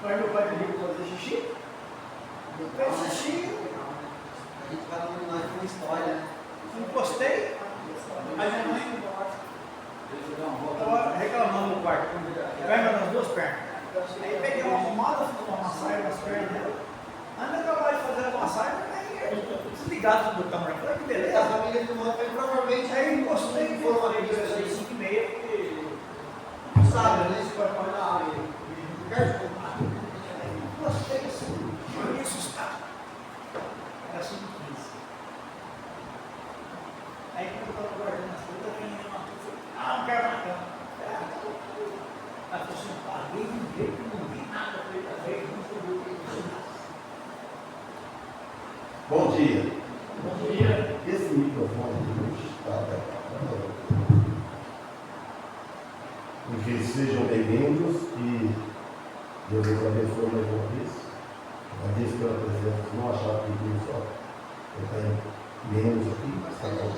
Mas meu pai pediu para fazer xixi. Eu fiz xixi. A gente vai com história, né? Encostei. Aí minha mãe estava reclamando no quarto. Perna nas duas pernas. Aí peguei uma pomada, fiz uma massagem nas pernas dela. Antes de acabar de fazer a massagem, aí desligado do tamanho. Falei que beleza. A família do irmão provavelmente Aí encostei e foram falei uma que coisa eu assim. 5h30, porque Sabe, né? Isso pode falar na área. gostei assim, eu me assustado. Era 5h15. Aí quando eu estava guardando as coisas, eu vinha uma coisa, não quero na cama. Ela falou assim, paguei de um jeito que não vi nada, falei, não sobrou o que Bom dia. Bom dia. Esse microfone está que sejam bem-vindos e Deus os abençoe mais uma vez. Agradeço pela presença. Não achava que vinha só. Eu tenho menos aqui, mas está bom.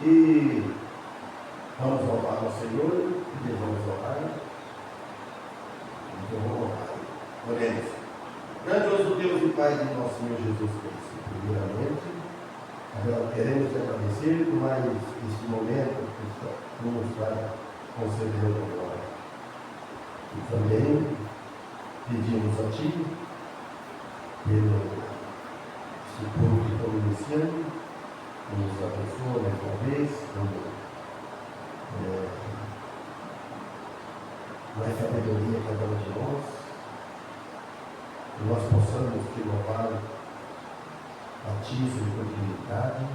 E vamos louvar ao Senhor e devemos orar. Então vamos orar. Oremos. Grandioso Deus e Pai de nosso Senhor Jesus Cristo, primeiramente, queremos te agradecer por mais este momento que nos vai conceder agora. E também pedimos a Ti, pelo esse povo que estamos iniciando, que nos abençoe mais uma vez, mais sabedoria a cada um de nós. Que nós possamos te louvar a Ti, Senhor, de dignidade,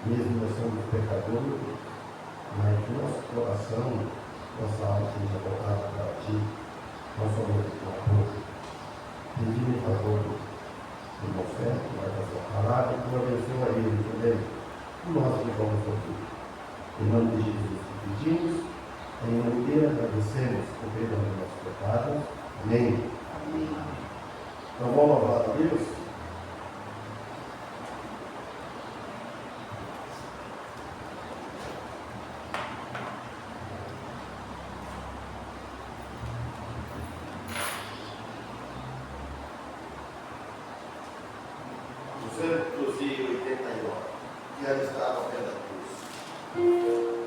mesmo nós somos pecadores, mas que nosso coração, nossa alma seja voltada para Ti, não somente com amor. Pedimos em favor do irmão Fé, que vai fazer a palavra, e que tu abençoe a ele também, e nós que vamos ouvir. Em nome de Jesus te pedimos, em nome dele agradecemos o perdão dos nossos pecados. Amém. Amém. Então vamos louvar a Deus. Quero estar ao pé da cruz.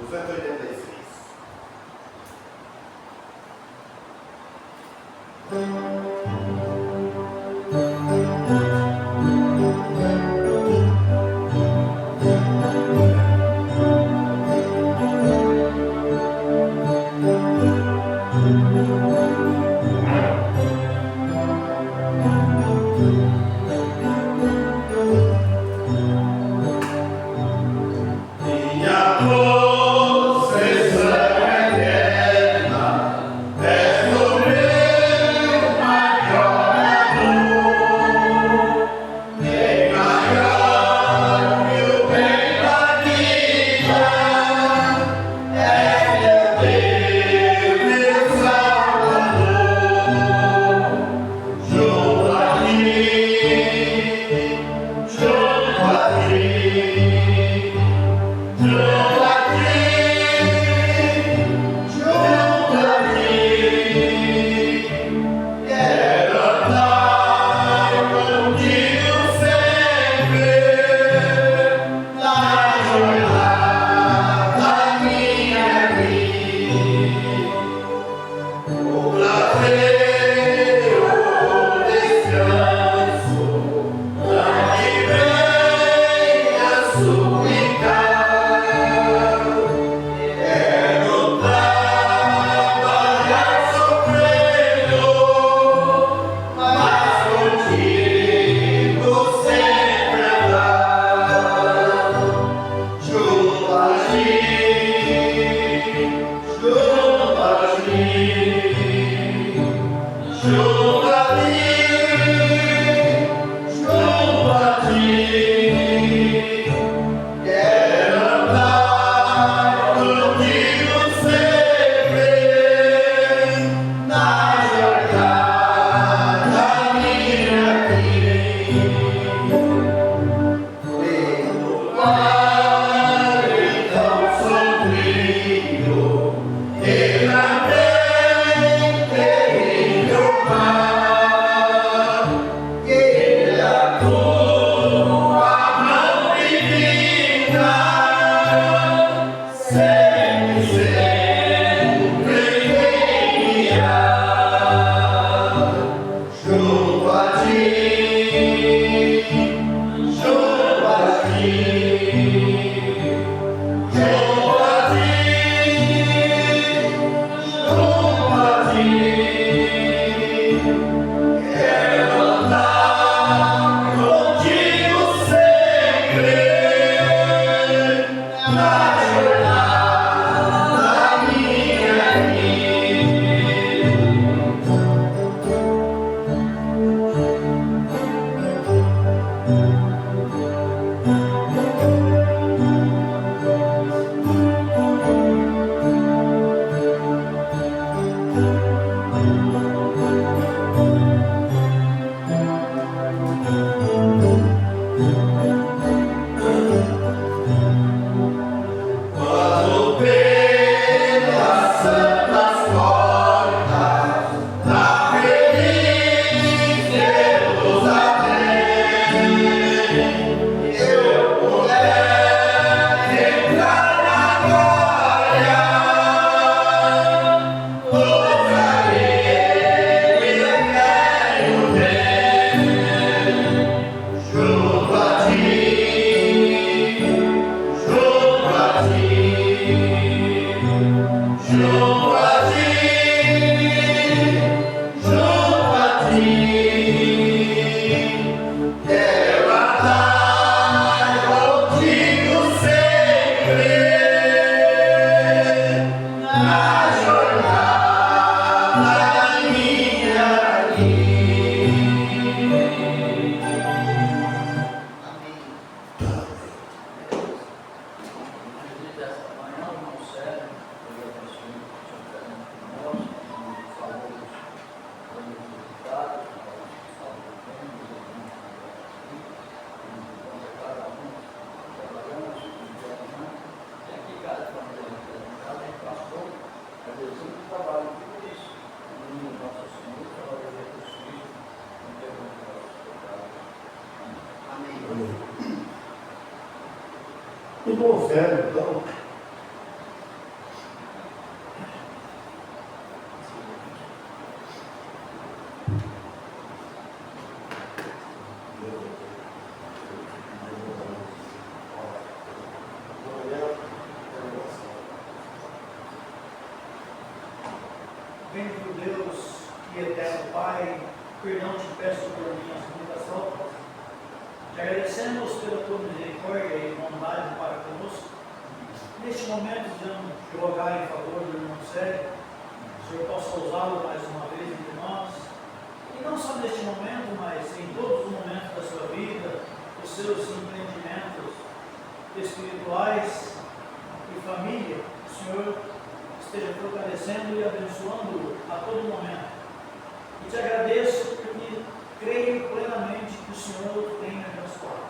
286. Muito bom, sério, então, e eterno Pai, perdão te peço por minhas muitas faltas. Te agradecemos pela tua misericórdia e bondade para conosco. Neste momento, desejamos te rogar em favor do irmão Sérgio, o Senhor possa usá-lo mais uma vez entre nós. E não só neste momento, mas em todos os momentos da sua vida, os seus empreendimentos espirituais e família, o Senhor esteja fortalecendo e abençoando a todo momento. E te agradeço porque creio plenamente que o Senhor tem me abençoado.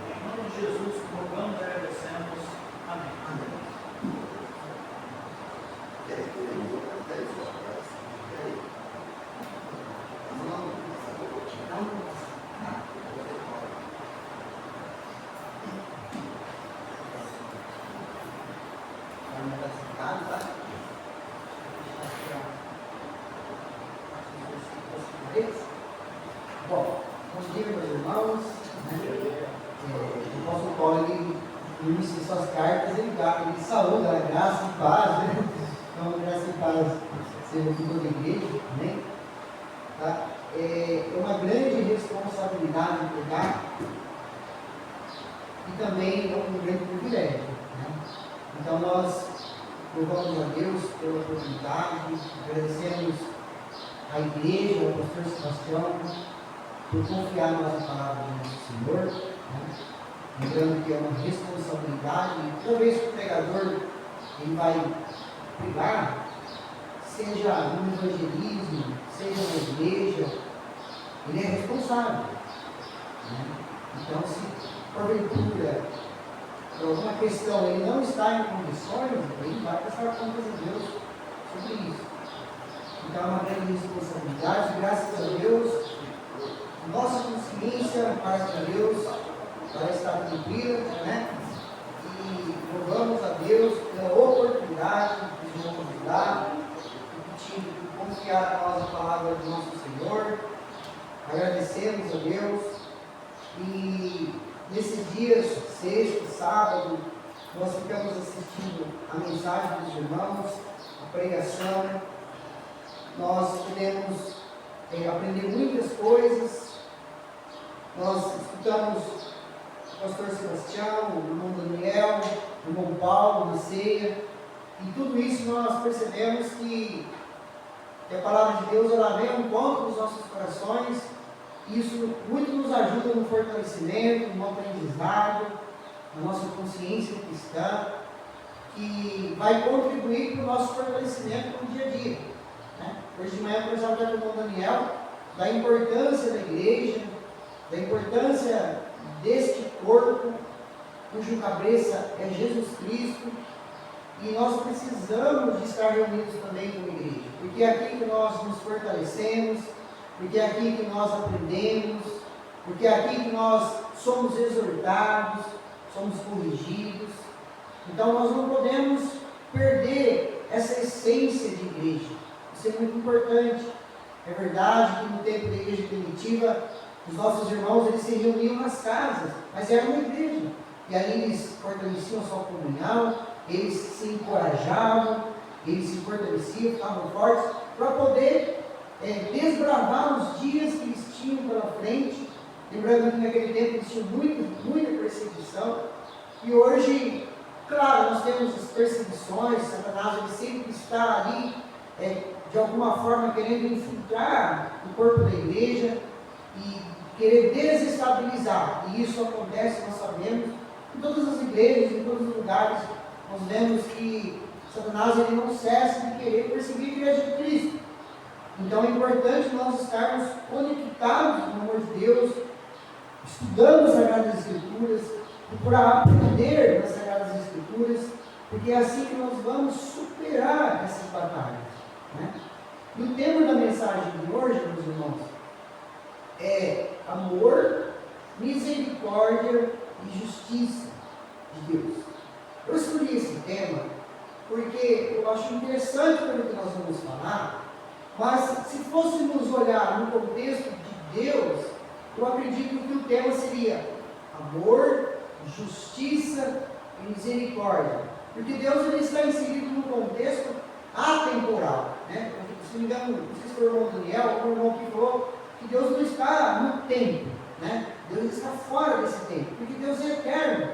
Em nome de Jesus, rogamos e agradecemos. Amém. Bom, bom dia, meus irmãos. O apóstolo Paulo, ele, no início de suas cartas, ele saúda a graça e paz, né? Então, graça e paz seja com toda a igreja, amém? Tá? É uma grande responsabilidade pregar e também é um grande privilégio, né? Então, nós louvamos a Deus pela oportunidade, agradecemos a igreja, ao pastor Sebastião, por confiar na nossa palavra do nosso Senhor, né? Lembrando que é uma responsabilidade, e toda vez que o pregador ele vai pregar, seja no evangelismo, seja na igreja, ele é responsável, né? Então, se porventura, por alguma questão, ele não está em condições, ele vai prestar contas a Deus sobre isso. Então, é uma grande responsabilidade, graças a Deus, nossa consciência, parte de Deus, para estar tranquila, né? E louvamos a Deus pela oportunidade que o Senhor nos dá, de confiar na nossa palavra do nosso Senhor. Agradecemos a Deus e nesses dias, sexta, sábado, nós ficamos assistindo a mensagem dos irmãos, a pregação. Nós podemos aprender muitas coisas. Nós escutamos o pastor Sebastião, o irmão Daniel, o irmão Paulo na ceia, e tudo isso nós percebemos que a palavra de Deus ela vem ao encontro dos nossos corações. Isso muito nos ajuda no fortalecimento, no aprendizado, na nossa consciência cristã, que vai contribuir para o nosso fortalecimento no dia a dia, né? Hoje de manhã eu conversava com o irmão Daniel da importância da igreja, da importância deste corpo, cujo cabeça é Jesus Cristo, e nós precisamos de estar reunidos também como igreja, porque é aqui que nós nos fortalecemos, porque é aqui que nós aprendemos, porque é aqui que nós somos exortados, somos corrigidos. Então nós não podemos perder essa essência de igreja. Isso é muito importante. É verdade que no tempo da igreja primitiva, os nossos irmãos eles se reuniam nas casas, mas era uma igreja. E ali eles fortaleciam a sua comunhão, eles se encorajavam, eles se fortaleciam, ficavam fortes, para poder desbravar os dias que eles tinham pela frente. Lembrando que naquele tempo eles tinham muita perseguição. E hoje, claro, nós temos as perseguições, Satanás ele sempre está ali, de alguma forma querendo infiltrar o corpo da igreja e querer desestabilizar. E isso acontece, nós sabemos, em todas as igrejas, em todos os lugares. Nós vemos que Satanás ele não cessa de querer perseguir a igreja de Cristo. Então é importante nós estarmos conectados no amor de Deus, estudando as Sagradas Escrituras, procurar aprender nas Sagradas Escrituras, porque é assim que nós vamos superar essas batalhas, né? E o tema da mensagem de hoje, meus irmãos, é amor, misericórdia e justiça de Deus. Eu escolhi esse tema porque eu acho interessante pelo que nós vamos falar, mas se fôssemos olhar no contexto de Deus, eu acredito que o tema seria amor, justiça e misericórdia. Porque Deus ele está inserido num contexto atemporal, né? se não me engano, não sei se foi o irmão Daniel ou o irmão que falou que Deus não está no tempo, né? Deus está fora desse tempo, porque Deus é eterno,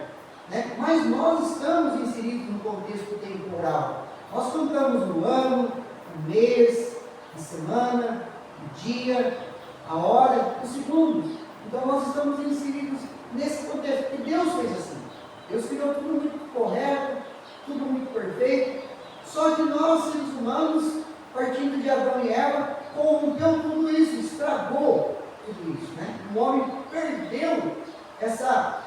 né? Mas nós estamos inseridos no contexto temporal. Nós contamos o ano, o mês, a semana, o dia, a hora, o segundo. Então nós estamos inseridos nesse contexto, porque Deus fez assim. Deus criou tudo muito correto, tudo muito perfeito. Só que nós, seres humanos, partindo de Adão e Eva, corrompeu tudo isso, estragou tudo isso, né? O homem perdeu essa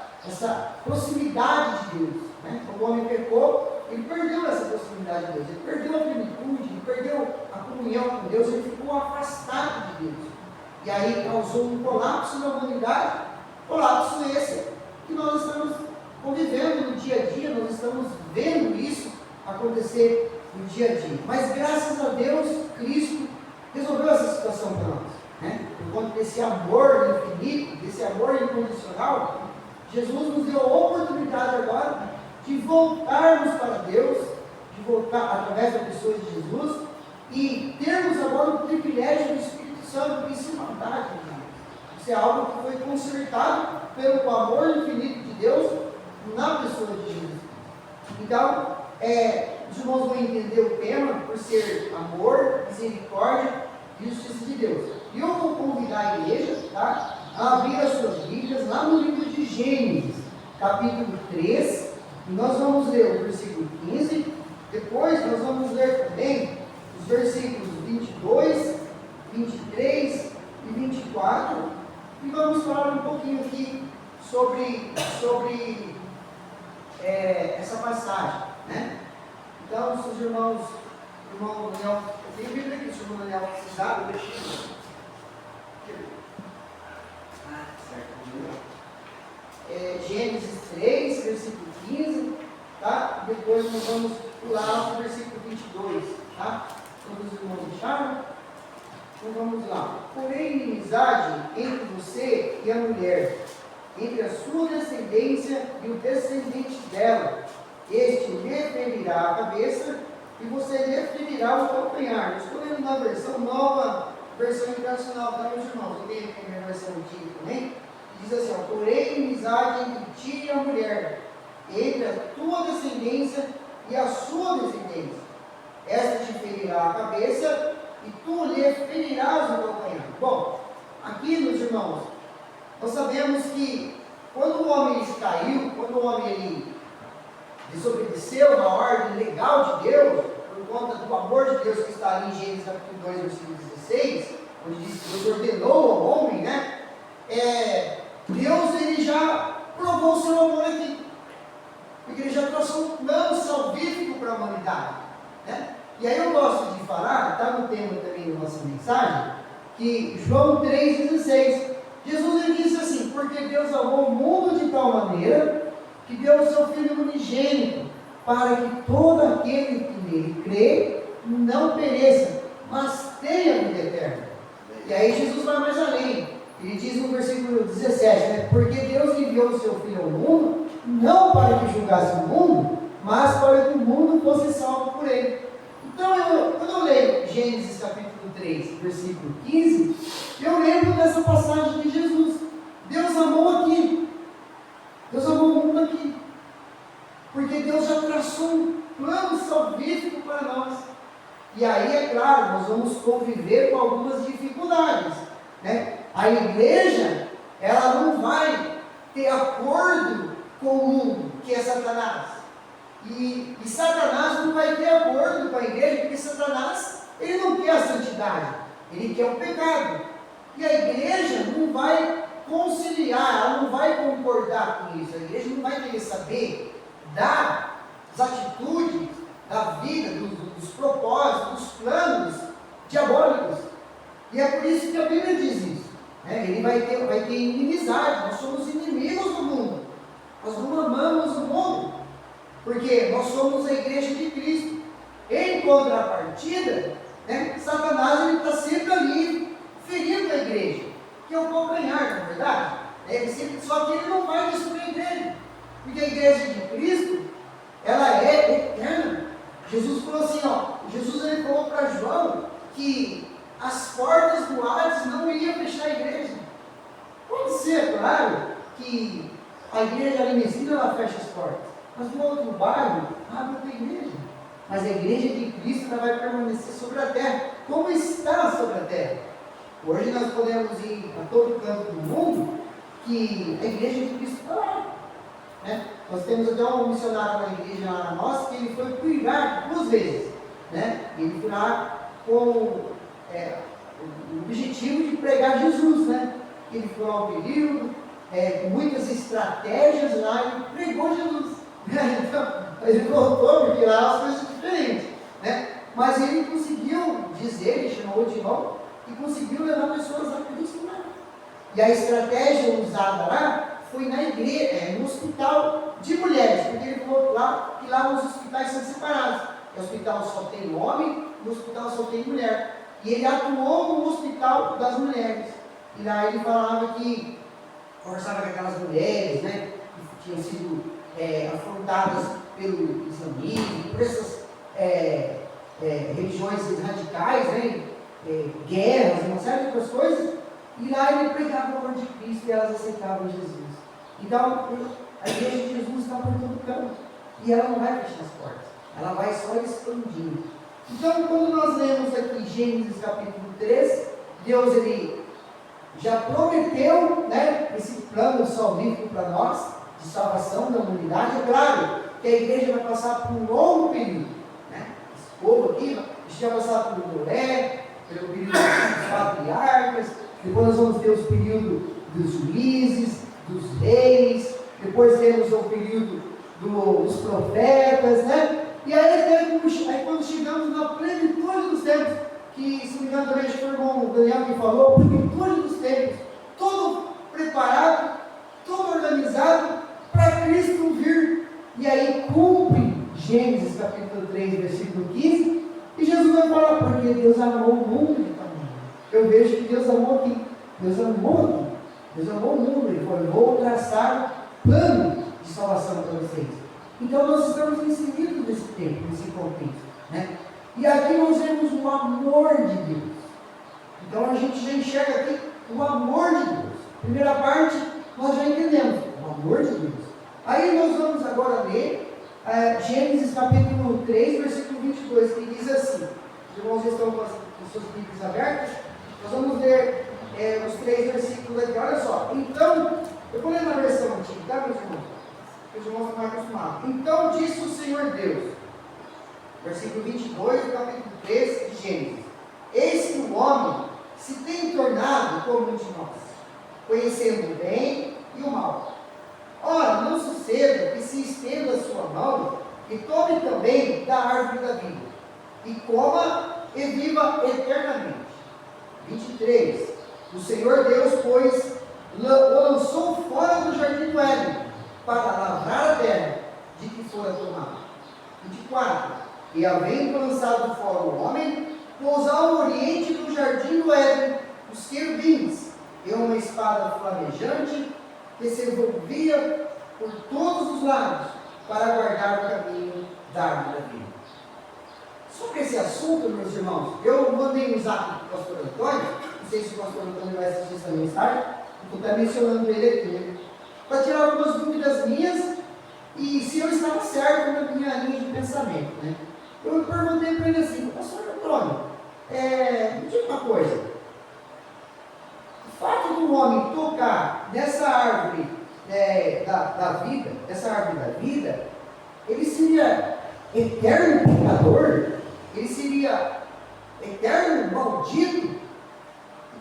proximidade de Deus, né? Quando o homem pecou, ele perdeu essa proximidade de Deus, ele perdeu a plenitude, ele perdeu a comunhão com Deus, ele ficou afastado de Deus. E aí causou um colapso na humanidade, colapso esse que nós estamos convivendo no dia a dia, nós estamos vendo isso acontecer no dia a dia. Mas graças a Deus, Cristo resolveu essa situação para nós, né? Por conta desse amor infinito, desse amor incondicional, Jesus nos deu a oportunidade agora de voltarmos para Deus, de voltar através da pessoa de Jesus e termos agora o privilégio do Espírito Santo, que isso é uma dádiva de Deus. Isso é algo que foi consertado pelo amor infinito de Deus na pessoa de Jesus. Então, os irmãos vão entender o tema por ser amor, misericórdia e justiça de Deus. E eu vou convidar a igreja, tá, a abrir as suas Bíblias lá no livro de Gênesis, capítulo 3, e nós vamos ler o versículo 15, depois nós vamos ler também os versículos 22, 23 e 24, e vamos falar um pouquinho aqui sobre essa passagem, né? Então, se os irmão Daniel, eu tenho Bíblia aqui, se o irmão Daniel precisar, eu deixei. Gênesis 3, versículo 15, tá? Depois nós vamos pular para o versículo 22, tá? Todos os irmãos deixaram? Então vamos lá. Porém, inimizade entre você e a mulher, entre a sua descendência e o descendente dela. Este lhe ferirá a cabeça e você lhe ferirá o calcanhar. Estou lendo na versão nova, versão internacional, tá, meus irmãos? Eu tenho aqui a minha versão antiga também. Diz assim, ó, porém, inimizade entre ti e a mulher, entre a tua descendência e a sua descendência. Esta te ferirá a cabeça e tu lhe ferirás o calcanhar. Bom, aqui, meus irmãos, nós sabemos que quando o homem caiu, quando o homem ele desobedeceu uma ordem legal de Deus, por conta do amor de Deus que está ali em Gênesis capítulo 2, versículo 16, onde diz que Deus ordenou ao homem, né? Deus ele já provou o seu amor aqui, porque ele já trouxe um plano salvífico para a humanidade, né? E aí eu gosto de falar, está no tema também da nossa mensagem, que João 3,16, Jesus ele disse assim, porque Deus amou o mundo de tal maneira, que deu o seu Filho unigênito, para que todo aquele que nele crê, não pereça, mas tenha vida eterna. E aí Jesus vai mais além, ele diz no versículo 17, né, porque Deus enviou o seu Filho ao mundo, não para que julgasse o mundo, mas para que o mundo fosse salvo por ele. Então, quando eu leio Gênesis capítulo 3, versículo 15, eu lembro dessa passagem de Jesus. Deus amou aqui. Deus amou o mundo aqui. Porque Deus já traçou um plano salvífico para nós. E aí, é claro, nós vamos conviver com algumas dificuldades, né? A igreja, ela não vai ter acordo com o mundo, que é Satanás. E Satanás não vai ter acordo com a igreja, porque Satanás, ele não quer a santidade, ele quer o pecado. E a igreja não vai conciliar, ela não vai concordar com isso. A igreja não vai querer saber das atitudes, da vida, dos propósitos, dos planos diabólicos. E é por isso que a Bíblia diz isso, né? Ele vai ter inimizade, nós somos inimigos do mundo, nós não amamos o mundo, porque nós somos a igreja de Cristo. Em contrapartida, né, Satanás está sempre ali, ferindo a igreja, que é o calcanhar, na verdade. Só que ele não vai destruir a igreja, porque a igreja de Cristo, ela é eterna. Jesus falou assim, ó, Jesus ele falou para João, que as portas do Hades não iriam fechar a igreja. Pode ser, claro, que a igreja ali em Mesquita, ela fecha as portas, mas no outro bairro abre outra igreja. Mas a igreja de Cristo ela vai permanecer sobre a terra, como está sobre a terra. Hoje nós podemos ir a todo canto do mundo, que a igreja de Cristo está lá. Né? Nós temos até um missionário na igreja lá nossa, que ele foi para o Iraque 2 vezes. Né? Ele foi lá com o objetivo de pregar Jesus. Né? Ele foi lá um período, com muitas estratégias lá, e pregou Jesus. Então, ele voltou, porque lá as coisas diferentes. Né? Mas ele conseguiu dizer, ele chamou de irmão, e conseguiu levar pessoas a Cristo lá. E a estratégia usada lá foi na igreja, no hospital de mulheres, porque ele falou lá que lá os hospitais são separados. O hospital só tem homem, no hospital só tem mulher. E ele atuou no hospital das mulheres. E lá ele falava que conversava com aquelas mulheres, né, que tinham sido afrontadas pelo islamismo, por essas religiões radicais, né, guerras, uma série de outras coisas. E lá ele pregava o amor de Cristo e elas aceitavam Jesus. Então, a igreja de Jesus está por todo canto. E ela não vai fechar as portas. Ela vai só expandindo. Então, quando nós lemos aqui Gênesis capítulo 3, Deus ele já prometeu, né, esse plano salvífico para nós, de salvação da humanidade. É claro que a igreja vai passar por um longo período. Né? Esse povo aqui, a gente vai passar por Noé, pelo período dos patriarcas, depois nós vamos ter os períodos dos juízes, dos reis, depois temos o período dos profetas, né? E aí quando chegamos na plenitude dos tempos, que se não me engano também acho que foi o irmão Daniel que falou, plenitude dos tempos, todo preparado, todo organizado para Cristo vir. E aí cumpre Gênesis capítulo 3, versículo 15, e Jesus vai falar, porque Deus amou o mundo de tal maneira. Eu vejo que Deus amou aqui, Deus amou aqui. Deus amou o mundo, ele falou, vou traçar plano de salvação para vocês. Então nós estamos inseridos nesse tempo, nesse contexto. Né? E aqui nós vemos o amor de Deus. Então a gente já enxerga aqui o amor de Deus. Primeira parte, nós já entendemos, o amor de Deus. Aí nós vamos agora ler Gênesis capítulo 3, versículo 22, que diz assim, os irmãos estão com as suas Bíblias abertas, nós vamos ler os 3 versículos aqui, olha só. Então, eu vou ler na versão antiga, tá, meus irmãos? Os irmãos estão acostumados. Então disse o Senhor Deus, versículo 22 do capítulo 3 de Gênesis: eis que o homem se tem tornado como um de nós, conhecendo o bem e o mal. Ora, não suceda que se estenda a sua mão e tome também da árvore da vida, e coma e viva eternamente. 23. O Senhor Deus, pois, o lançou fora do jardim do Éden, para lavrar a terra de que fora tomado. 24. E havendo lançado fora o homem, pôs ao oriente do jardim do Éden os querubins, e uma espada flamejante que se envolvia por todos os lados, para guardar o caminho da árvore da vida. Sobre esse assunto, meus irmãos, eu mandei um zap para o pastor Antônio, não sei se o pastor Antônio vai assistir essa mensagem, vou estar mencionando ele aqui, né? Para tirar algumas dúvidas minhas e se eu estava certo na minha linha de pensamento, né? Eu perguntei para ele assim, pastor Antônio, me diga uma coisa, o fato do homem tocar nessa árvore da vida, essa árvore da vida, ele seria eterno pecador? Ele seria eterno maldito?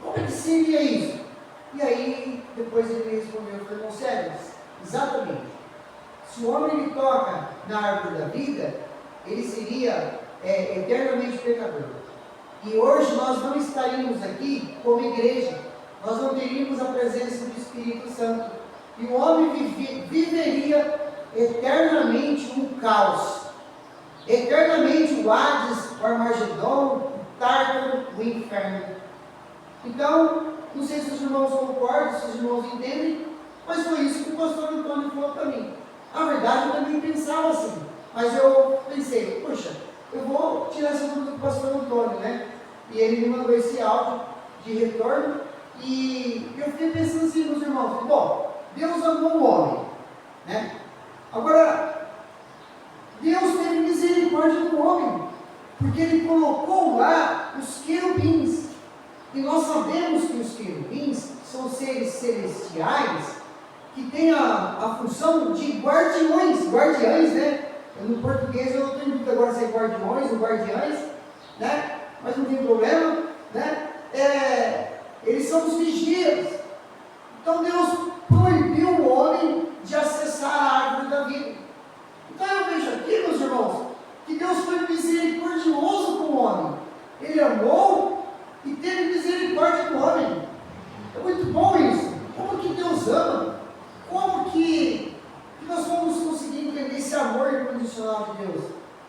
Como é que seria isso? E aí, depois ele respondeu, falou, irmão Sérgio, exatamente. Se o homem ele toca na árvore da vida, ele seria eternamente pecador. E hoje nós não estaríamos aqui como igreja, nós não teríamos a presença do Espírito Santo. E o homem viveria eternamente um caos. Eternamente o Hades, o Armagedon, o Tártaro, o inferno. Então, não sei se os irmãos concordam, se os irmãos entendem, mas foi isso que o pastor Antônio falou para mim. Na verdade, eu também pensava assim, mas eu pensei, poxa, eu vou tirar essa dúvida do pastor Antônio, né? e ele me mandou esse áudio de retorno, e eu fiquei pensando assim, meus irmãos, bom, Deus amou o homem, né? Agora, Deus teve misericórdia do homem, porque Ele colocou lá os querubins, e nós sabemos que os querubins são seres celestiais, que têm a função de guardiões, né? No português eu não tenho dúvida agora se é guardiões ou guardiães, né? Mas não tem problema, né? Eles são os vigias. Então Deus proibiu o homem de acessar a árvore da vida. Então eu vejo aqui, meus irmãos, que Deus foi misericordioso com o homem. Ele amou e teve misericórdia com o homem. É muito bom isso. Como que Deus ama? Como que nós vamos conseguir entender esse amor incondicional de Deus?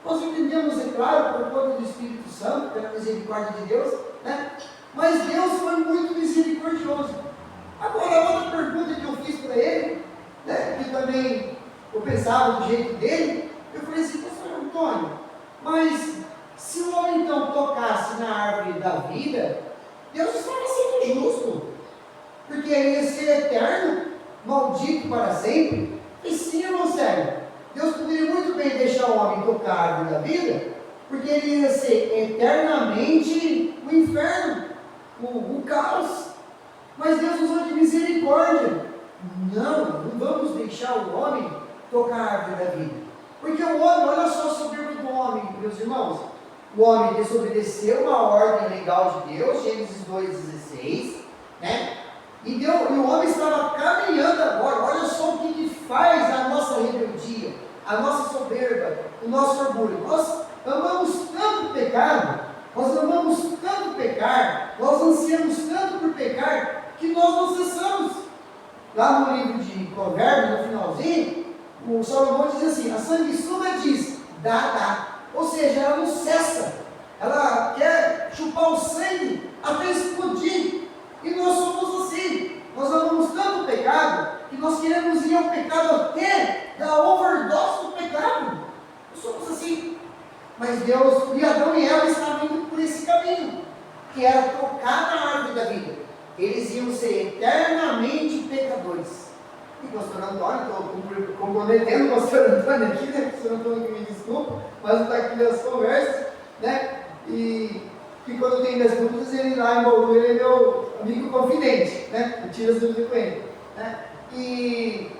Nós entendemos, é claro, por conta do Espírito Santo, pela misericórdia de Deus, né? Mas Deus foi muito misericordioso. Agora, a outra pergunta que eu fiz para ele, né, que também eu pensava do jeito dele, eu falei assim, pastor Antônio, mas se o homem então tocasse na árvore da vida, Deus estava sendo injusto, porque ele ia ser eterno, maldito para sempre. E sim, irmão sério, Deus poderia muito bem deixar o homem tocar a árvore da vida, porque ele ia ser eternamente o inferno, o caos. Mas Deus usou de misericórdia. Não vamos deixar o homem tocar a árvore da vida. Porque o homem, olha só a soberba do homem, meus irmãos. O homem desobedeceu uma ordem legal de Deus, Gênesis 2,16, né? E o homem estava caminhando agora. Olha só o que faz a nossa rebeldia, a nossa soberba, o nosso orgulho. Nós amamos tanto o pecado, nós amamos tanto pecar, nós ansiamos tanto por pecar, que nós não cessamos. Lá no livro de Provérbios, no finalzinho, o Salomão diz assim: a sanguessuga diz, dá. Ou seja, ela não cessa, ela quer chupar o sangue até explodir. E nós somos assim, nós amamos tanto o pecado, que nós queremos ir ao pecado até da overdose do pecado. Nós somos assim. Mas Deus, e Adão e Eva estavam indo por esse caminho, que era tocar na árvore da vida. Eles iam ser eternamente pecadores. E o pastor Antônio, estou comprometendo o pastor Antônio aqui, né? O pastor Antônio que me desculpa, mas não está aqui nas conversas, né? E quando tem minhas dúvidas, ele lá em Bauru, ele é meu amigo confidente, né? Eu tiro as dúvidas com ele, né? E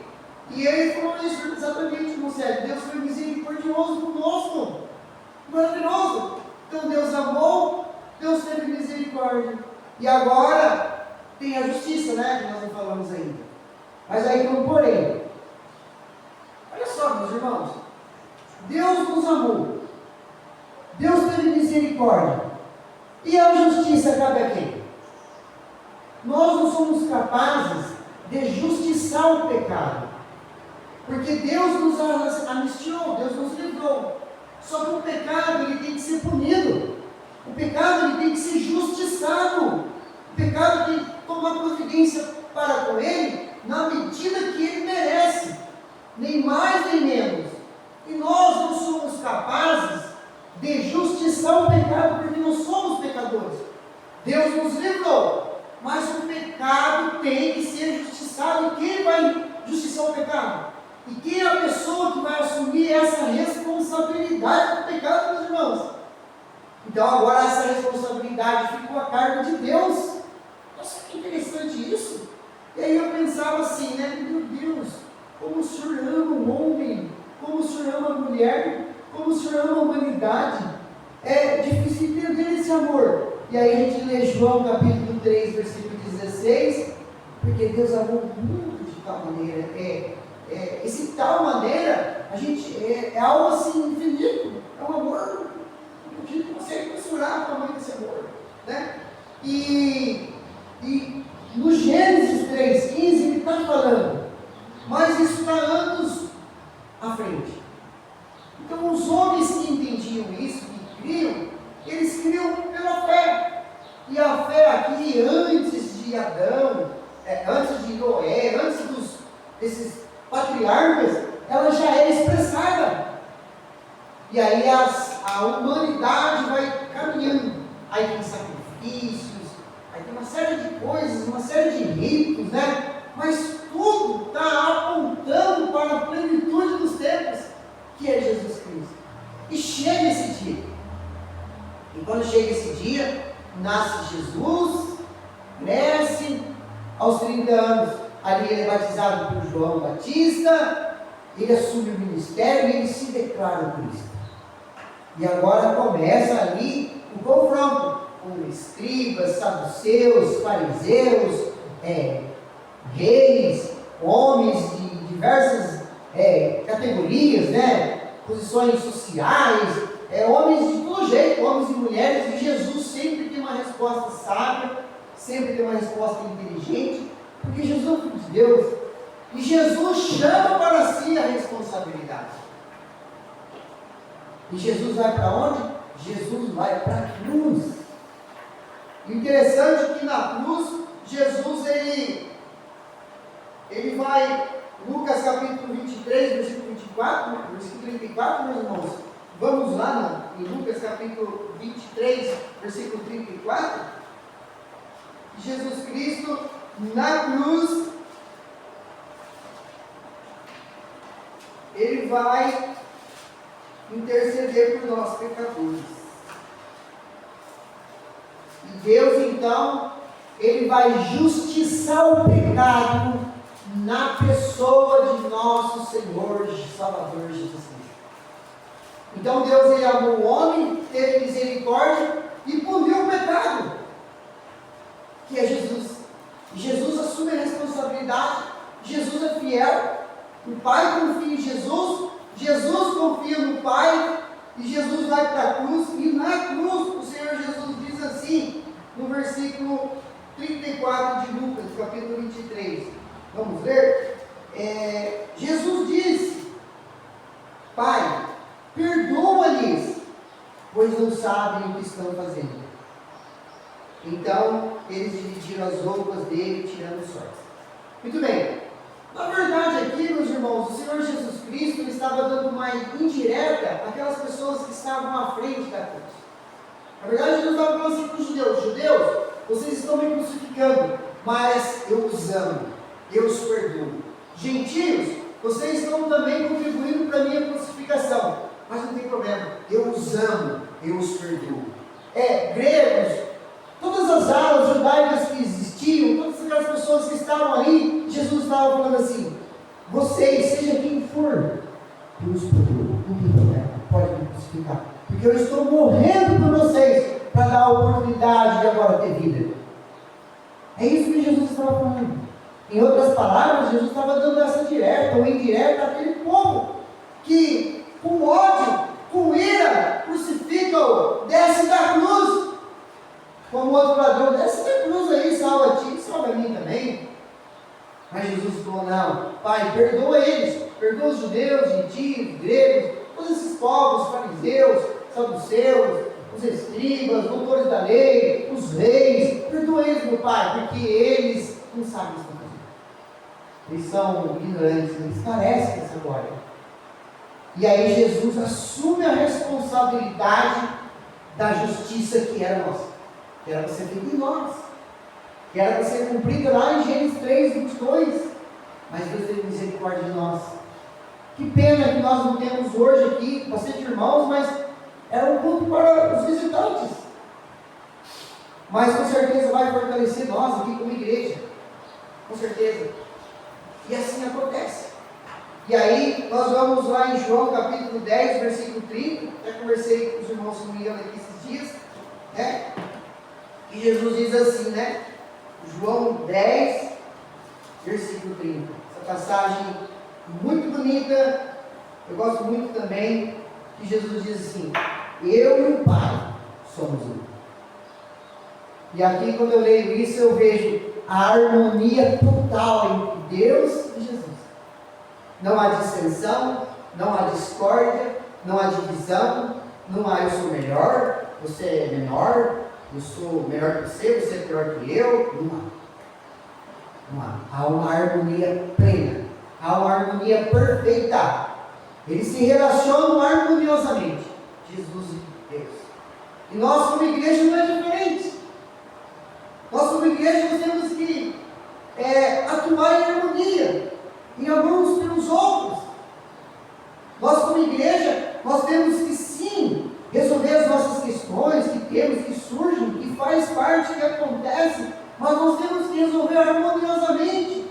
ele falou isso exatamente, irmão Sérgio. Deus foi misericordioso conosco, maravilhoso. Então Deus amou, Deus teve misericórdia. E agora tem a justiça, né? Que nós não falamos ainda. Mas aí tem um porém. Olha só, meus irmãos. Deus nos amou. Deus teve misericórdia. E a justiça cabe a quem? Nós não somos capazes de justiçar o pecado. Porque Deus nos anistiou, Deus nos livrou. Só que o pecado ele tem que ser punido. O pecado ele tem que ser justiçado. O pecado tem que tomar providência para com ele na medida que ele merece, nem mais nem menos. E nós não somos capazes de justiçar o pecado, porque nós somos pecadores. Deus nos livrou, mas o pecado tem que ser justiçado. E quem vai justiçar o pecado? E quem é a pessoa que vai assumir essa responsabilidade do pecado, meus irmãos? Então agora essa responsabilidade ficou a cargo de Deus. Nossa, que interessante isso. E aí eu pensava assim, né? Meu Deus, como o Senhor ama o homem, como o Senhor ama a mulher, como o Senhor ama a humanidade. É difícil entender esse amor. E aí a gente lê João capítulo 3, versículo 16, porque Deus amou o mundo de tal maneira. Esse tal maneira, a gente, é algo assim infinito, é um amor, a gente não consegue mensurar o tamanho desse amor, né? E no Gênesis 3,15 ele está falando, mas isso está anos à frente. Então os homens que entendiam isso, que criam, eles criam pela fé. E a fé aqui, antes de Adão, antes de Noé, antes desses patriarcas, ela já é expressada. E aí a humanidade vai caminhando. Aí tem sacrifício. sacrifícios, aí tem uma série de coisas, uma série de ritos, né? Mas tudo está apontando para a plenitude dos tempos, que é Jesus Cristo. E chega esse dia. E quando chega esse dia, nasce Jesus, cresce, aos 30 anos, ali ele é batizado por João Batista, ele assume o ministério e ele se declara Cristo. E agora começa ali o confronto com escribas, saduceus, fariseus, reis, homens de diversas categorias, né? Posições sociais, homens de todo jeito, homens e mulheres, e Jesus sempre tem uma resposta sábia, sempre tem uma resposta inteligente, porque Jesus é o Filho de Deus, e Jesus chama para si a responsabilidade. E Jesus vai para onde? Jesus vai para a cruz. O interessante é que na cruz, Jesus, ele vai, Lucas capítulo 23, versículo 24, versículo 34, meus irmãos, vamos lá em Lucas capítulo 23, versículo 34, Jesus Cristo, na cruz, ele vai interceder por nós pecadores. E Deus então, ele vai justiçar o pecado na pessoa de nosso Senhor e Salvador Jesus Cristo. Então Deus, ele amou o homem, teve misericórdia e puniu o pecado, que é Jesus. E Jesus assume a responsabilidade, Jesus é fiel, o Pai confia em Jesus, Jesus confia no Pai, e Jesus vai para a cruz, e na cruz o Senhor Jesus diz assim, no versículo 34 de Lucas, capítulo 23, vamos ler? Jesus disse: Pai, perdoa-lhes, pois não sabem o que estão fazendo. Então eles dividiram as roupas dele, tirando sorte. Muito bem. Na verdade aqui, meus irmãos, o Senhor Jesus Cristo estava dando uma indireta àquelas pessoas que estavam à frente da cruz. Na verdade, ele estava falando assim para os judeus: judeus, vocês estão me crucificando, mas eu os amo, eu os perdoo. Gentios, vocês estão também contribuindo para a minha crucificação, mas não tem problema, eu os amo, eu os perdoo. Gregos, todas as alas judaicas que existiam, todas aquelas pessoas que estavam ali, Jesus estava falando assim: vocês, seja quem for, eu os perdoo, não tem problema, pode me crucificar, porque eu estou morrendo por vocês, para dar a oportunidade de agora ter vida. É isso que Jesus estava falando. Em outras palavras, Jesus estava dando essa direta ou indireta àquele povo que, com ódio, com ira, crucificam, desce da cruz. Como outro ladrão, desce da cruz aí, salva a ti, salva a mim também. Mas Jesus falou: não, Pai, perdoa eles, perdoa os judeus, gentios, gregos, todos esses povos, fariseus, saduceus, os escribas, doutores da lei, os reis, perdoa eles, meu Pai, porque eles não sabem o que estão fazendo. Eles são ignorantes, eles carecem dessa glória. E aí Jesus assume a responsabilidade da justiça que era nossa, que era para ser feita em nós, que era para ser cumprida lá em Gênesis 3, 22. Mas Deus teve misericórdia de nós. Que pena que nós não temos hoje aqui bastante irmãos, mas era um culto para os visitantes. Mas com certeza vai fortalecer nós aqui como igreja. Com certeza. E assim acontece. E aí, nós vamos lá em João capítulo 10, versículo 30. Já conversei com os irmãos comigo aqui esses dias, né? E Jesus diz assim, né? João 10, versículo 30. Essa passagem muito bonita. Eu gosto muito também que Jesus diz assim: eu e o Pai somos um. E aqui, quando eu leio isso, eu vejo a harmonia total entre Deus e Jesus. Não há dissensão, não há discórdia, não há divisão, não há eu sou melhor, você é menor, eu sou melhor que você, você é pior que eu. Não há. Não há. Há uma harmonia plena, há uma harmonia perfeita. Eles se relacionam harmoniosamente, Jesus e Deus. E nós, como igreja, não é diferente. Nós como igreja nós temos que atuar em harmonia, em amor uns pelos outros. Nós como igreja, nós temos que sim resolver as nossas questões que temos, que surgem, que faz parte, que acontece, mas nós temos que resolver harmoniosamente.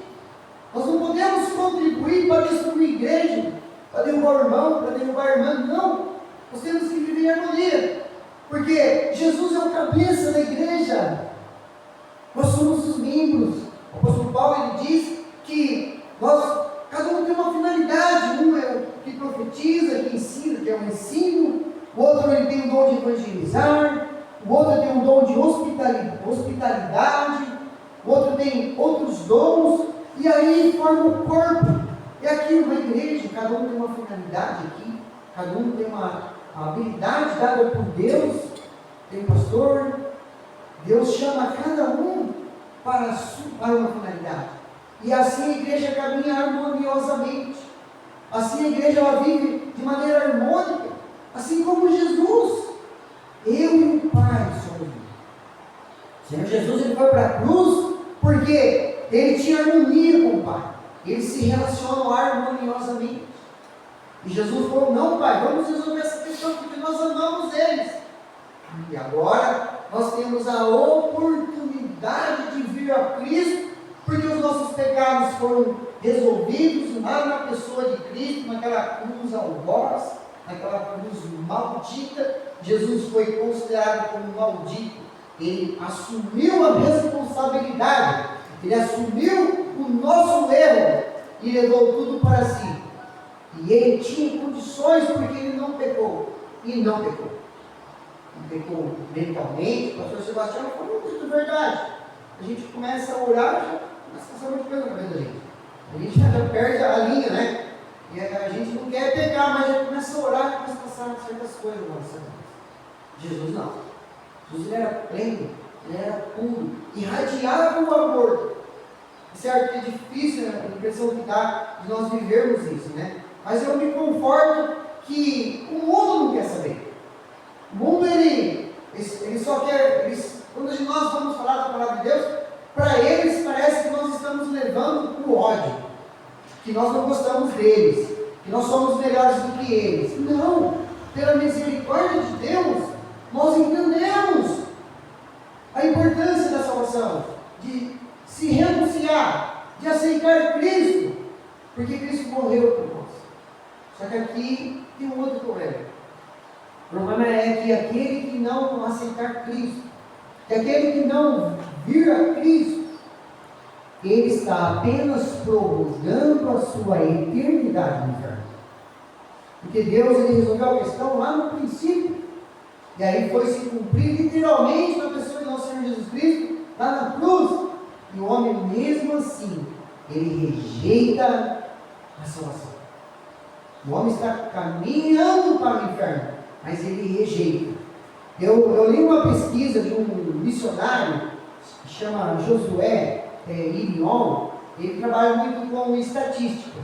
Nós não podemos contribuir para destruir a igreja, para derrubar o irmão, para derrubar a irmã, não. Nós temos que viver em harmonia, porque Jesus é o cabeça da igreja. Nós somos os membros. O apóstolo Paulo ele diz que cada um tem uma finalidade. Um é o que profetiza, que ensina, que é o ensino. O outro ele tem o dom de evangelizar. O outro tem o dom de hospitalidade. O outro tem outros dons. E aí forma o corpo. E aqui uma igreja, cada um tem uma finalidade aqui. Cada um tem uma habilidade dada por Deus. Tem pastor. Deus chama cada um para uma finalidade. E assim a igreja caminha harmoniosamente. Assim a igreja ela vive de maneira harmônica. Assim como Jesus. Eu e o Pai somos um. O Senhor Jesus ele foi para a cruz porque ele tinha harmonia com o Pai. Eles se relacionam harmoniosamente. E Jesus falou, não Pai, vamos resolver essa questão porque nós amamos eles. E agora nós temos a oportunidade de vir a Cristo, porque os nossos pecados foram resolvidos lá na pessoa de Cristo, naquela cruz algoz, naquela cruz maldita. Jesus foi considerado como maldito. Ele assumiu a responsabilidade, ele assumiu o nosso erro e levou tudo para si. E ele tinha condições porque ele não pecou. E não pecou. Pecou mentalmente. O pastor Sebastião falou muito de verdade. A gente começa a orar, já começa a passar muita coisa na cabeça da gente. A gente já perde a linha, né? E a gente não quer pecar, mas já começa a orar e começa a passar certas coisas na nossa cabeça. Jesus não. Jesus ele era pleno, ele era puro, irradiava o amor. Certo que é difícil, né? A impressão que dá de nós vivermos isso, né? Mas eu me conforto que o mundo não quer saber. O mundo, ele só quer, quando nós vamos falar da palavra de Deus, para eles parece que nós estamos levando o ódio, que nós não gostamos deles, que nós somos melhores do que eles. Não, pela misericórdia de Deus, nós entendemos a importância da salvação, de se renunciar, de aceitar Cristo, porque Cristo morreu por nós. Só que aqui tem um outro problema. O problema é que aquele que não aceitar Cristo, que aquele que não vir a Cristo, ele está apenas prorrogando a sua eternidade no inferno. Porque Deus ele resolveu a questão lá no princípio, e aí foi se cumprir literalmente na pessoa de nosso Senhor Jesus Cristo, lá na cruz. E o homem mesmo assim, ele rejeita a salvação. O homem está caminhando para o inferno, mas ele rejeita. Eu li uma pesquisa de um missionário que chama Josué Irion. Ele trabalha muito com estatística,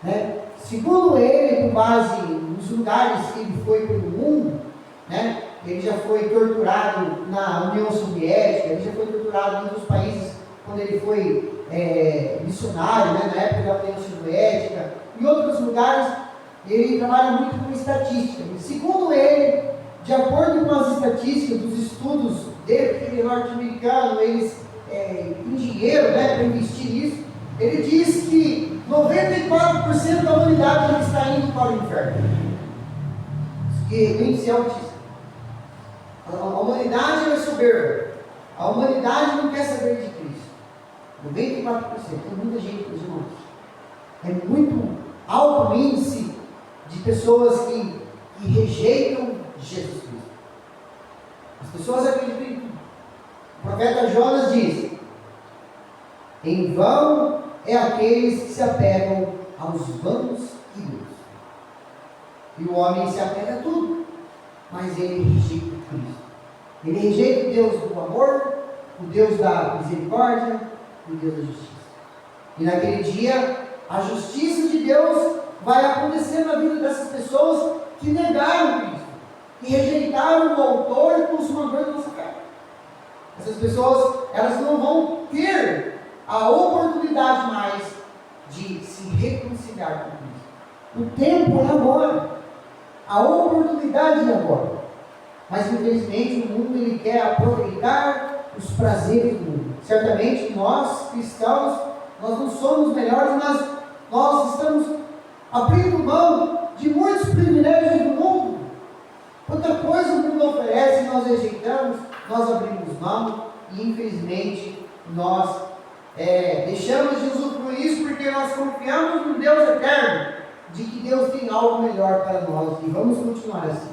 né? Segundo ele, com base nos lugares que ele foi pelo mundo, né? Ele já foi torturado na União Soviética, ele já foi torturado em outros países quando ele foi missionário, né? Na época da União Soviética, em outros lugares. Ele trabalha muito com estatística. E segundo ele, de acordo com as estatísticas dos estudos dele, porque ele é norte-americano, eles têm dinheiro, né, para investir nisso, ele diz que 94% da humanidade está indo para o inferno. Que o índice é altíssimo. A humanidade é soberba. A humanidade não quer saber de Cristo. 94%. Tem muita gente, meus irmãos. É muito alto o índice de pessoas que rejeitam Jesus Cristo. As pessoas acreditam em tudo. O profeta Jonas diz: em vão é aqueles que se apegam aos vãos ídolos. E o homem se apega a tudo, mas ele rejeita Cristo. Ele rejeita o Deus do amor, o Deus da misericórdia, o Deus da justiça. E naquele dia, a justiça de Deus vai acontecer na vida dessas pessoas que negaram Cristo, que rejeitaram o autor e consumador da nossa fé. Essas pessoas, elas não vão ter a oportunidade mais de se reconciliar com Cristo. O tempo é agora. A oportunidade é agora. Mas infelizmente o mundo ele quer aproveitar os prazeres do mundo. Certamente nós, cristãos, nós não somos melhores, mas nós estamos abrindo mão de muitos privilégios do mundo. Quanta coisa o mundo oferece, nós rejeitamos, nós abrimos mão e infelizmente nós deixamos de usufruir isso porque nós confiamos no Deus eterno, de que Deus tem algo melhor para nós e vamos continuar assim.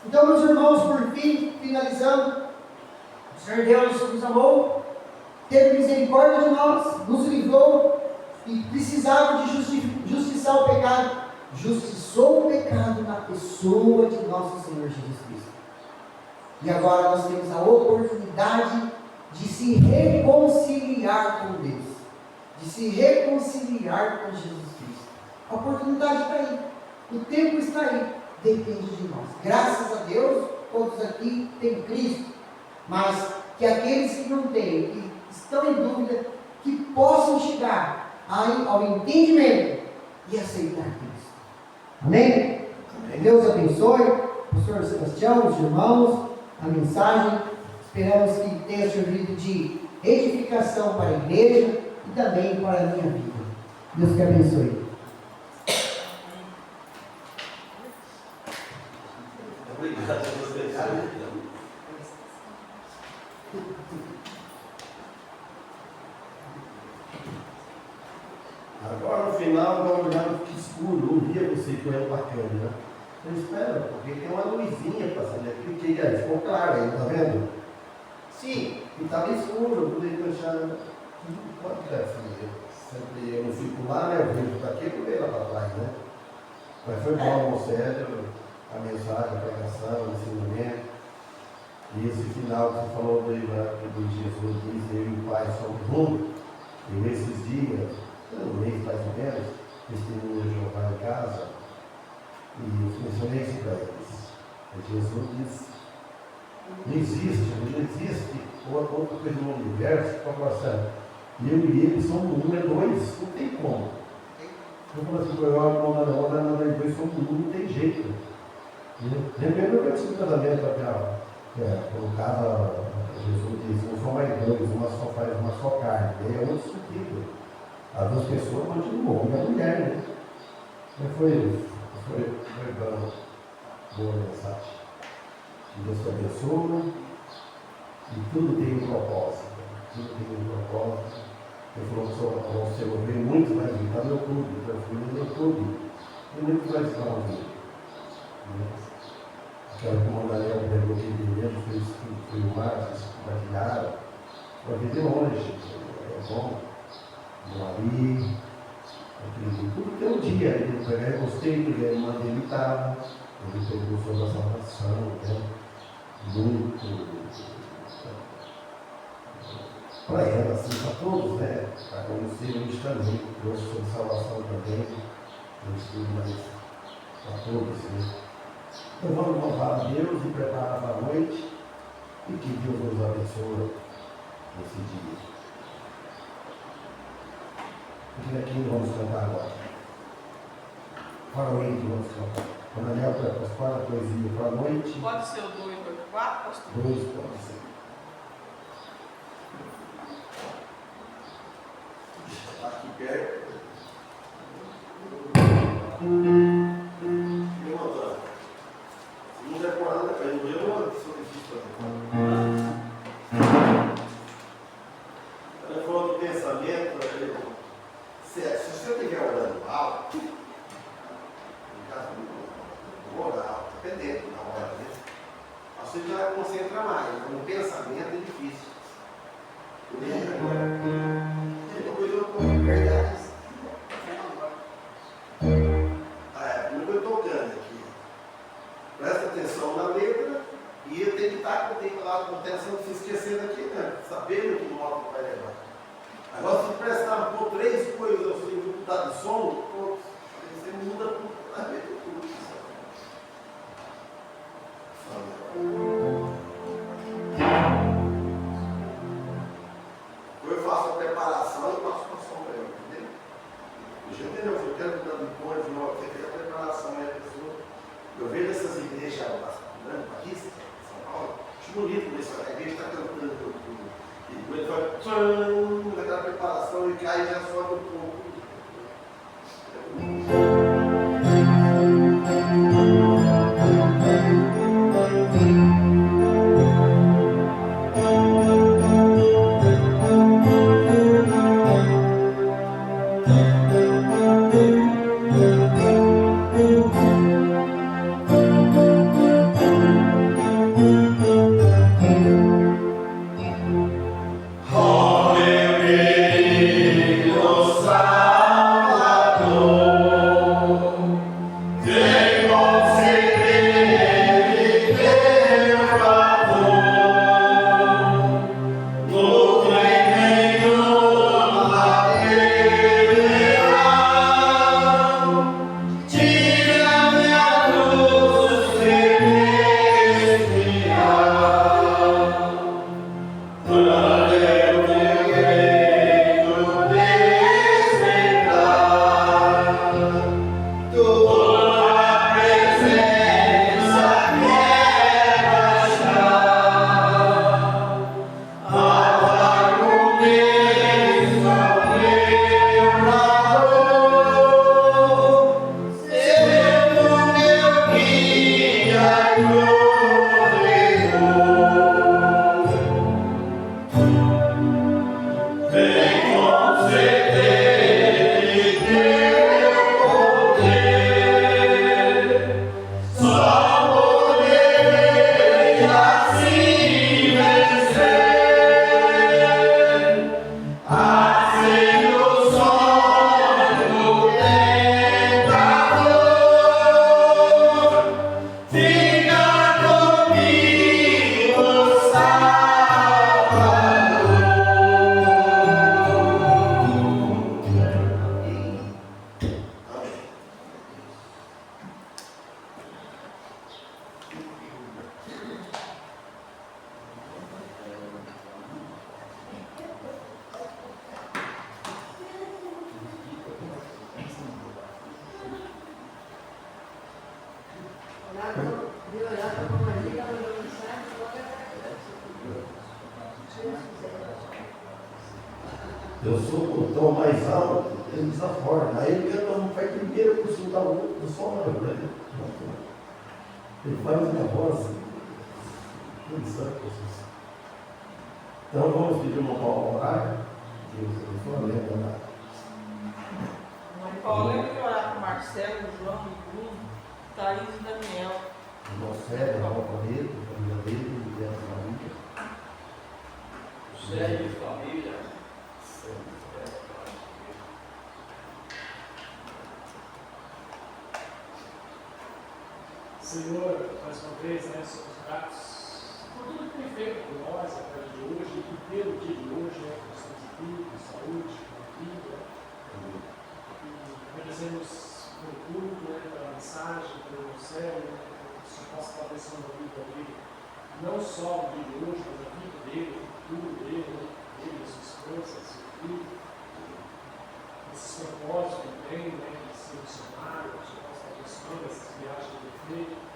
Então, meus irmãos, por fim, finalizando, o Senhor Deus nos amou, teve misericórdia de nós, nos livrou e precisava de justiçar o pecado. Justiçou o pecado na pessoa de nosso Senhor Jesus Cristo. E agora nós temos a oportunidade de se reconciliar com Deus, de se reconciliar com Jesus Cristo. A oportunidade está aí, o tempo está aí, depende de nós. Graças a Deus, todos aqui têm Cristo, mas que aqueles que não têm, que estão em dúvida, que possam chegar ao entendimento e aceitar Cristo. Amém? Deus abençoe, pastor Sebastião, os irmãos, a mensagem. Esperamos que tenha servido de edificação para a igreja e também para a minha vida. Deus te abençoe. Obrigado a vocês. Agora no final, eu olhando que escuro, não via você com a câmera, né? Eu espero, porque tem uma luzinha passando aqui, que ficou claro aí, tá vendo? Sim, e estava escuro, eu poderia deixar. Quanto é, filho? Sempre eu não fico lá, né? Eu vejo daqui, eu vejo lá para trás, né? Mas foi bom, você, a mensagem, a pregação, o ensinamento. E esse final que você falou do Jesus diz, eu e o Pai somos juntos. E nesses dias, um mês mais ou menos, testemunho de Jeová em casa, e eu mencionei isso para eles. E Jesus diz, não existe outra coisa no universo que fala assim, eu e ele somos um, é dois, não tem como. Eu falo assim, nós dois somos um, não tem jeito. Lembrando que esse casamento, no caso, Jesus diz, não são mais dois, uma só faz uma só carne, e aí é outro sentido. As duas pessoas continuam, homem e a mulher, né? Foi bom, boa mensagem. Que Deus te abençoe, e tudo tem um propósito. Tudo tem um propósito. Ele falou que você ouviu muito mais vir, está no YouTube, eu fui no YouTube, e muito mais para ouvir. Aquela que o Daniel pegou aquele mesmo, fez filmar, fez compartilhar, para ver de longe, é bom. Ali, tudo tem um dia, eu gostei que ele mandei imitar, ele pegou sobre a salvação, né? Muito para ela, assim, para todos, né? Para conhecer eles também, trouxe sobre salvação também, um estudo mais para todos, né? Então vamos louvar a Deus e preparar para a noite e que Deus nos abençoe nesse dia. E aqui vamos cantar agora. Para o que vamos cantar. Quando a Daniel prepara a poesia para a noite. Pode ser o 284, pastor? 2 pode ser. Está aqui perto. Não decorando, eu não sou difícil fazer. Ela falou do pensamento, se você estiver orando alto, no caso do moral, dependendo na hora, né? Você já concentra mais, no pensamento é difícil. Depois eu vou pegar isso. Como eu estou tocando aqui, presta atenção na letra e eu tenho que estar com atenção, não se esquecer daqui, né? Sabendo que nota vai levar. Agora, se prestar por 3 coisas assim, no computador de som, você muda completamente tudo. bonito nisso, a igreja está cantando. E ele vai, tchan, naquela preparação e cai e já sobe um pouco. Eu sou o tom mais alto, ele desaforma. Aí ele canta um pai primeiro por cima da outra, do som, né? Ele faz minha voz. Então vamos pedir uma palavra orar. Deus, eu estou lendo lá. Mãe Paula, lembra de orar para Marcelo, João, Bruno, Thaís e Daniel. Nosso Sérgio, a Rafa Barreto, a família dele, e a família. Sérgio e família. Senhor, mais uma vez, somos gratos por tudo que tem feito por nós através de hoje e pelo dia de hoje, que estamos aqui, com saúde, com vida. E agradecemos pelo culto, pela mensagem, pelo evangelho, que o Senhor possa estar abençoando a vida dele, não só o dia de hoje, mas a vida dele, o futuro dele, a sua esposa, seu filho, esses propósitos que ele tem, de ser missionário, que o Senhor possa estar abençoando essas viagens que ele fez.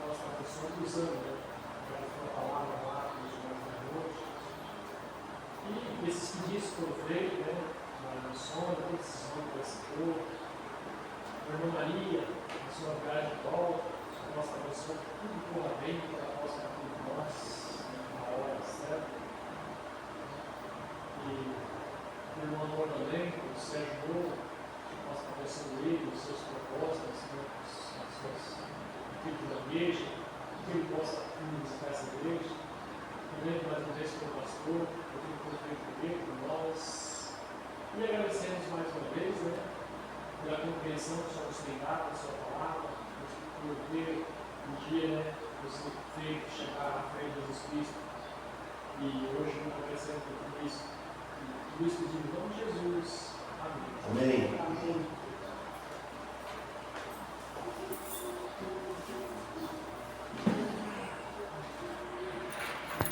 Nós estamos usando, a palavra lá que nos mostra hoje. E esses pedidos foram feitos, na missão, na decisão do vencedor, a irmã Maria, na sua viagem de volta, que nós abençoando que tudo corra bem, que ela possa estar com nós na hora certa. E o irmão Amor também, o Sérgio Novo, que possa estar abençoando ele, os seus propósitos, as suas da igreja, que ele possa visitar essa igreja. Também mais uma vez pelo pastor, por tudo que foi feito por ele, por nós. E agradecemos mais uma vez, pela compreensão que o Senhor nos tem dado, a sua palavra, por ter um dia, você feito chegar à frente de Jesus Cristo. E hoje nós agradecemos por tudo isso. E tudo isso pedindo em nome de Jesus. Amém. Amém. Amém.